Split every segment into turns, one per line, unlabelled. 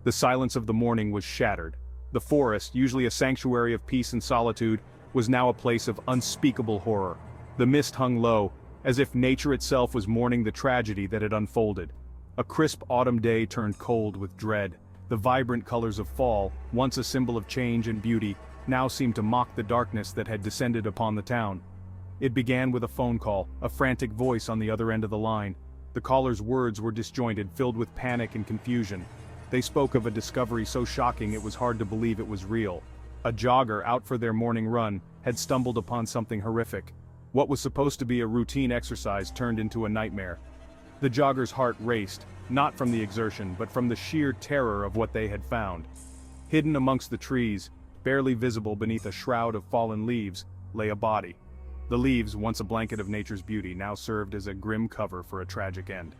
The silence of the morning was shattered. The forest, usually a sanctuary of peace and solitude, was now a place of unspeakable horror. The mist hung low, as if nature itself was mourning the tragedy that had unfolded. A crisp autumn day turned cold with dread. The vibrant colors of fall, once a symbol of change and beauty, now seemed to mock the darkness that had descended upon the town. It began with a phone call, a frantic voice on the other end of the line. The caller's words were disjointed, filled with panic and confusion. They spoke of a discovery so shocking it was hard to believe it was real. A jogger out for their morning run had stumbled upon something horrific. What was supposed to be a routine exercise turned into a nightmare. The jogger's heart raced, not from the exertion but from the sheer terror of what they had found. Hidden amongst the trees, barely visible beneath a shroud of fallen leaves, lay a body. The leaves, once a blanket of nature's beauty, now served as a grim cover for a tragic end.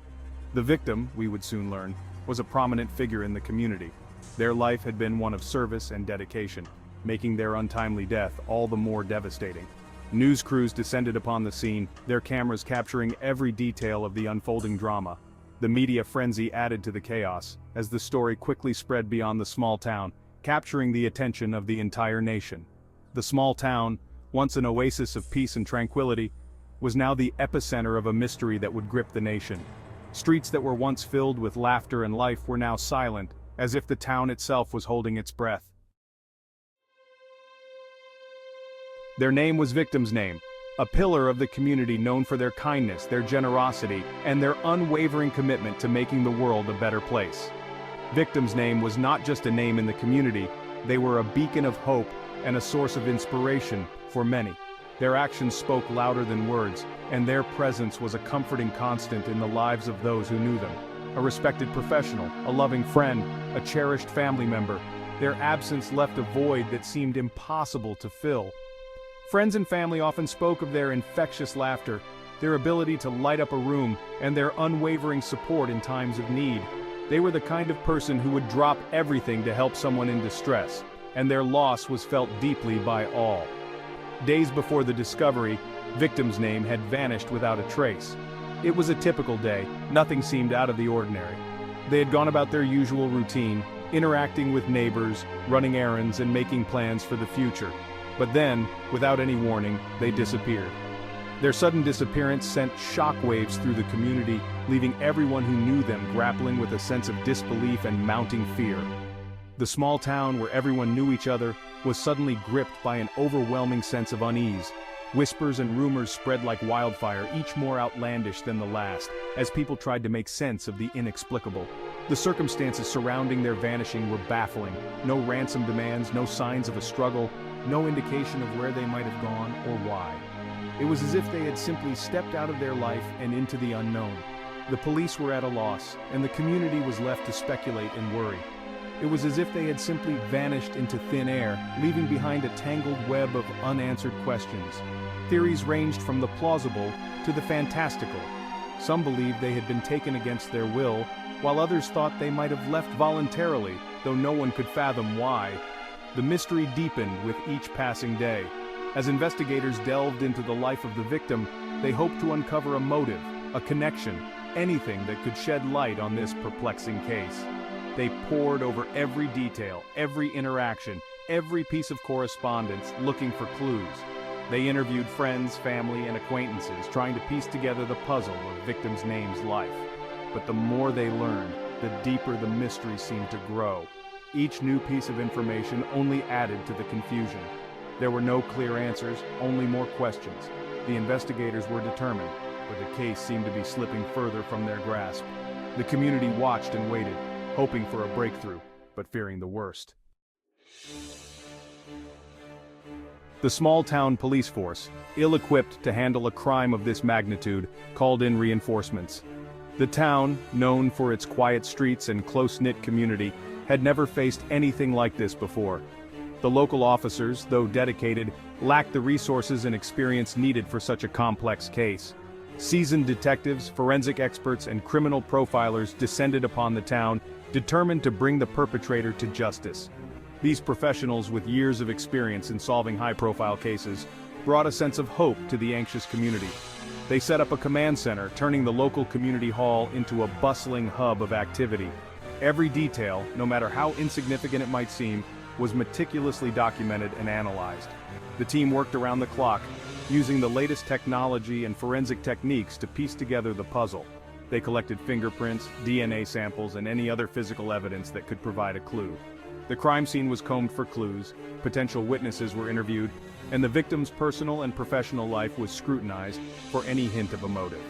The victim, we would soon learn, was a prominent figure in the community. Their life had been one of service and dedication, making their untimely death all the more devastating. News crews descended upon the scene, their cameras capturing every detail of the unfolding drama. The media frenzy added to the chaos, as the story quickly spread beyond the small town, capturing the attention of the entire nation. The small town, once an oasis of peace and tranquility, was now the epicenter of a mystery that would grip the nation. Streets that were once filled with laughter and life were now silent, as if the town itself was holding its breath. Their name was Victim's Name, a pillar of the community known for their kindness, their generosity, and their unwavering commitment to making the world a better place. Victim's Name was not just a name in the community, they were a beacon of hope and a source of inspiration for many. Their actions spoke louder than words, and their presence was a comforting constant in the lives of those who knew them. A respected professional, a loving friend, a cherished family member, their absence left a void that seemed impossible to fill. Friends and family often spoke of their infectious laughter, their ability to light up a room, and their unwavering support in times of need. They were the kind of person who would drop everything to help someone in distress, and their loss was felt deeply by all. Days before the discovery, Victim's Name had vanished without a trace. It was a typical day, nothing seemed out of the ordinary. They had gone about their usual routine, interacting with neighbors, running errands, and making plans for the future. But then, without any warning, they disappeared. Their sudden disappearance sent shockwaves through the community, leaving everyone who knew them grappling with a sense of disbelief and mounting fear. The small town where everyone knew each other was suddenly gripped by an overwhelming sense of unease. Whispers and rumors spread like wildfire, each more outlandish than the last, as people tried to make sense of the inexplicable. The circumstances surrounding their vanishing were baffling. No ransom demands, no signs of a struggle, no indication of where they might have gone or why. It was as if they had simply stepped out of their life and into the unknown. The police were at a loss, and the community was left to speculate and worry. It was as if they had simply vanished into thin air, leaving behind a tangled web of unanswered questions. Theories ranged from the plausible to the fantastical. Some believed they had been taken against their will, while others thought they might have left voluntarily, though no one could fathom why. The mystery deepened with each passing day. As investigators delved into the life of the victim, they hoped to uncover a motive, a connection, anything that could shed light on this perplexing case. They pored over every detail, every interaction, every piece of correspondence, looking for clues. They interviewed friends, family, and acquaintances, trying to piece together the puzzle of Victim's Name's life. But the more they learned, the deeper the mystery seemed to grow. Each new piece of information only added to the confusion. There were no clear answers, only more questions. The investigators were determined, but the case seemed to be slipping further from their grasp. The community watched and waited, hoping for a breakthrough, but fearing the worst. The small-town police force, ill-equipped to handle a crime of this magnitude, called in reinforcements. The town, known for its quiet streets and close-knit community, had never faced anything like this before. The local officers, though dedicated, lacked the resources and experience needed for such a complex case. Seasoned detectives, forensic experts, and criminal profilers descended upon the town, determined to bring the perpetrator to justice. These professionals, with years of experience in solving high-profile cases, brought a sense of hope to the anxious community. They set up a command center, turning the local community hall into a bustling hub of activity. Every detail, no matter how insignificant it might seem, was meticulously documented and analyzed. The team worked around the clock, using the latest technology and forensic techniques to piece together the puzzle. They collected fingerprints, DNA samples, and any other physical evidence that could provide a clue. The crime scene was combed for clues, potential witnesses were interviewed, and the victim's personal and professional life was scrutinized for any hint of a motive.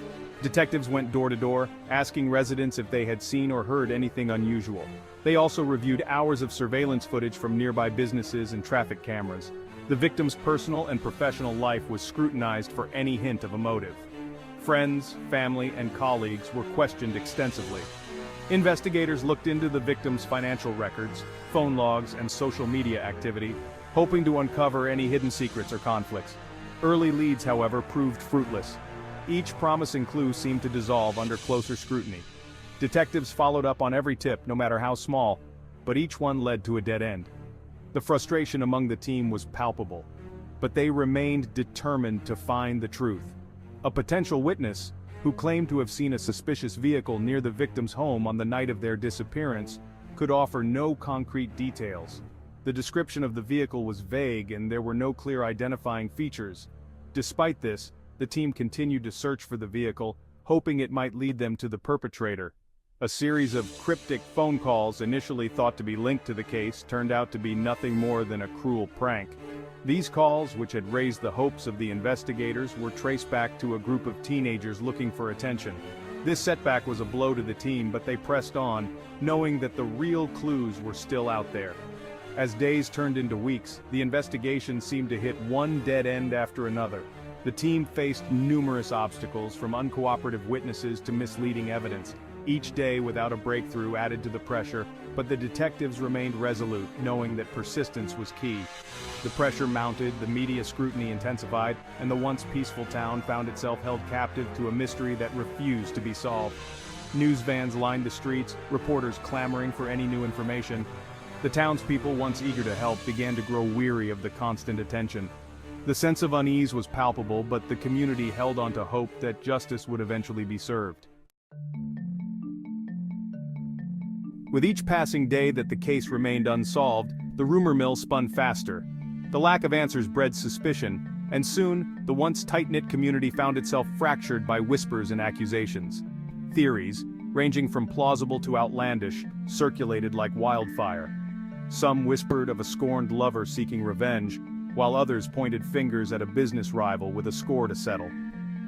Detectives went door to door, asking residents if they had seen or heard anything unusual. They also reviewed hours of surveillance footage from nearby businesses and traffic cameras. The victim's personal and professional life was scrutinized for any hint of a motive. Friends, family, and colleagues were questioned extensively. Investigators looked into the victim's financial records, phone logs, and social media activity, hoping to uncover any hidden secrets or conflicts. Early leads, however, proved fruitless. Each promising clue seemed to dissolve under closer scrutiny. Detectives followed up on every tip, no matter how small, but each one led to a dead end. The frustration among the team was palpable, but they remained determined to find the truth. A potential witness, who claimed to have seen a suspicious vehicle near the victim's home on the night of their disappearance, could offer no concrete details. The description of the vehicle was vague and there were no clear identifying features. Despite this, the team continued to search for the vehicle, hoping it might lead them to the perpetrator. A series of cryptic phone calls initially thought to be linked to the case turned out to be nothing more than a cruel prank. These calls, which had raised the hopes of the investigators, were traced back to a group of teenagers looking for attention. This setback was a blow to the team, but they pressed on, knowing that the real clues were still out there. As days turned into weeks, the investigation seemed to hit one dead end after another. The team faced numerous obstacles, from uncooperative witnesses to misleading evidence. Each day without a breakthrough added to the pressure, but the detectives remained resolute, knowing that persistence was key. The pressure mounted, the media scrutiny intensified, and the once peaceful town found itself held captive to a mystery that refused to be solved. News vans lined the streets, reporters clamoring for any new information. The townspeople, once eager to help, began to grow weary of the constant attention. The sense of unease was palpable, but the community held on to hope that justice would eventually be served. With each passing day that the case remained unsolved, the rumor mill spun faster. The lack of answers bred suspicion, and soon, the once tight-knit community found itself fractured by whispers and accusations. Theories, ranging from plausible to outlandish, circulated like wildfire. Some whispered of a scorned lover seeking revenge, while others pointed fingers at a business rival with a score to settle.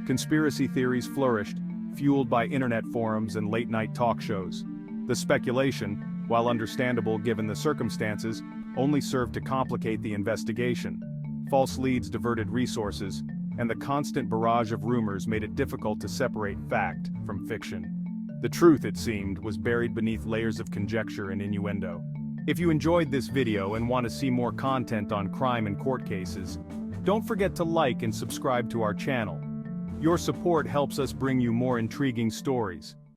Conspiracy theories flourished, fueled by internet forums and late-night talk shows. The speculation, while understandable given the circumstances, only served to complicate the investigation. False leads diverted resources, and the constant barrage of rumors made it difficult to separate fact from fiction. The truth, it seemed, was buried beneath layers of conjecture and innuendo. If you enjoyed this video and want to see more content on crime and court cases, don't forget to like and subscribe to our channel. Your support helps us bring you more intriguing stories.